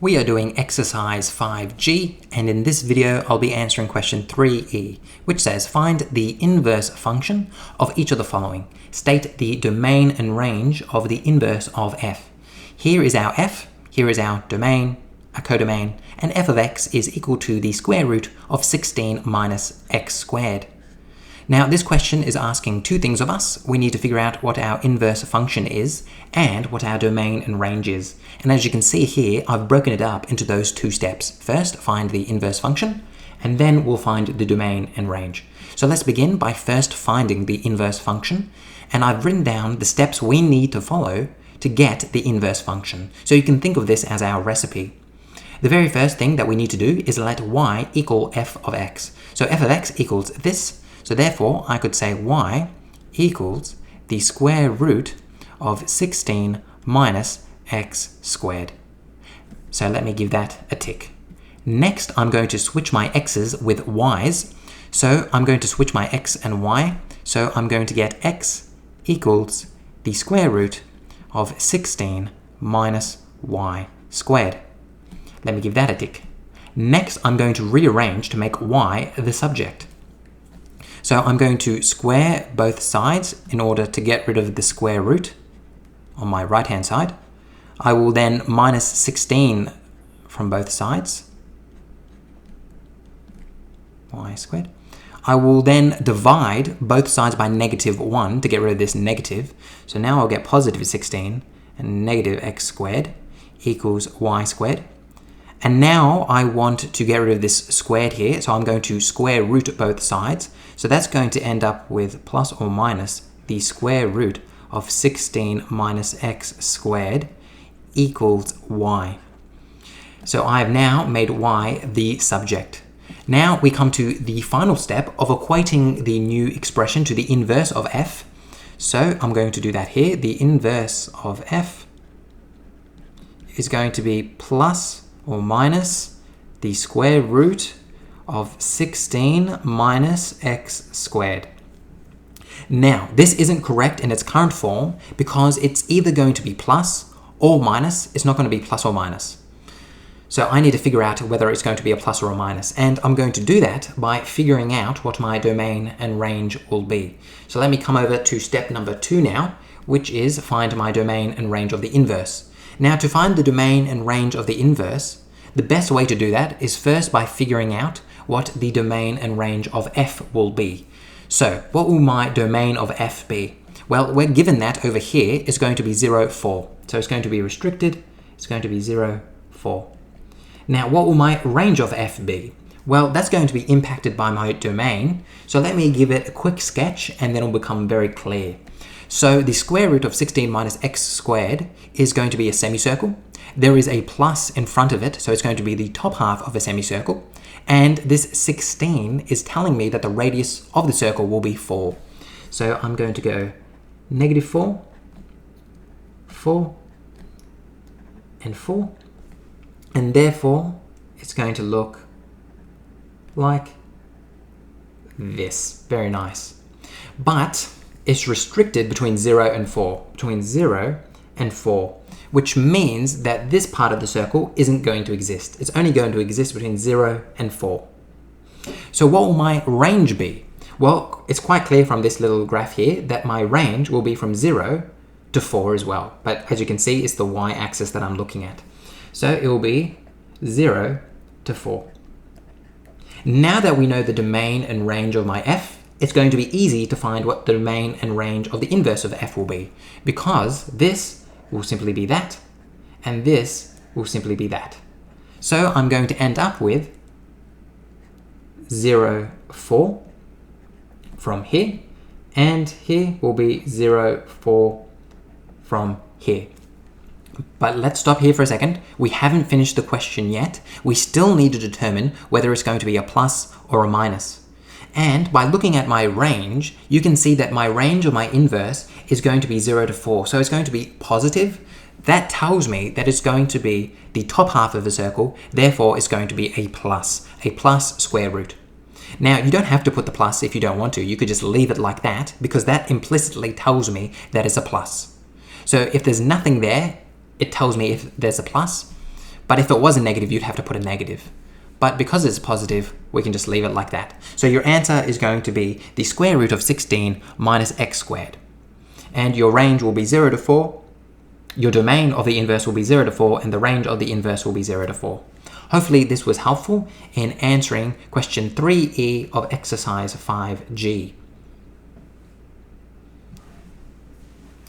We are doing exercise 5G, and in this video I'll be answering question 3e, which says find the inverse function of each of the following. State the domain and range of the inverse of f. Here is our f, here is our domain, a codomain, and f of x is equal to the square root of 16 minus x squared. Now this question is asking two things of us. We need to figure out what our inverse function is and what our domain and range is. And as you can see here, I've broken it up into those two steps. First, find the inverse function, and then we'll find the domain and range. So let's begin by first finding the inverse function. And I've written down the steps we need to follow to get the inverse function. So you can think of this as our recipe. The very first thing that we need to do is let y equal f of x. So f of x equals this. So therefore, I could say y equals the square root of 16 minus x squared. So let me give that a tick. Next, I'm going to switch my x's with y's. So I'm going to switch my x and y. So I'm going to get x equals the square root of 16 minus y squared. Let me give that a tick. Next, I'm going to rearrange to make y the subject. So I'm going to square both sides in order to get rid of the square root on my right hand side. I will then minus 16 from both sides, y squared. I will then divide both sides by negative 1 to get rid of this negative. So now I'll get positive 16 and negative x squared equals y squared. And now I want to get rid of this squared here, so I'm going to square root both sides. So that's going to end up with plus or minus the square root of 16 minus x squared equals y. So I have now made y the subject. Now we come to the final step of equating the new expression to the inverse of f. So I'm going to do that here. The inverse of f is going to be plus or minus the square root of 16 minus x squared. Now, this isn't correct in its current form because it's either going to be plus or minus. It's not going to be plus or minus. So I need to figure out whether it's going to be a plus or a minus. And I'm going to do that by figuring out what my domain and range will be. So let me come over to step number 2 now, which is find my domain and range of the inverse. Now, to find the domain and range of the inverse, the best way to do that is first by figuring out what the domain and range of f will be. So, what will my domain of f be? Well, we're given that over here is going to be 0, 4. So it's going to be restricted. It's going to be 0, 4. Now, what will my range of f be? Well, that's going to be impacted by my domain. So let me give it a quick sketch and then it'll become very clear. So the square root of 16 minus x squared is going to be a semicircle. There is a plus in front of it, so it's going to be the top half of a semicircle. And this 16 is telling me that the radius of the circle will be 4. So I'm going to go negative 4, 4, and 4. And therefore, it's going to look like this. Very nice. But it's restricted between 0 and 4, between 0 and 4, which means that this part of the circle isn't going to exist. It's only going to exist between 0 and 4. So what will my range be? Well, it's quite clear from this little graph here that my range will be from 0 to 4 as well. But as you can see, it's the y-axis that I'm looking at. So it will be 0 to 4. Now that we know the domain and range of my f, it's going to be easy to find what the domain and range of the inverse of f will be, because this will simply be that, and this will simply be that. So I'm going to end up with 0, 4 from here, and here will be 0, 4 from here. But let's stop here for a second. We haven't finished the question yet. We still need to determine whether it's going to be a plus or a minus. And by looking at my range, you can see that my range of my inverse is going to be 0 to 4. So it's going to be positive. That tells me that it's going to be the top half of the circle. Therefore, it's going to be a plus square root. Now, you don't have to put the plus if you don't want to. You could just leave it like that because that implicitly tells me that it's a plus. So if there's nothing there, it tells me if there's a plus. But if it was a negative, you'd have to put a negative. But because it's positive, we can just leave it like that. So your answer is going to be the square root of 16 minus x squared. And your range will be 0 to 4. Your domain of the inverse will be 0 to 4, and the range of the inverse will be 0 to 4. Hopefully this was helpful in answering question 3E of exercise 5G.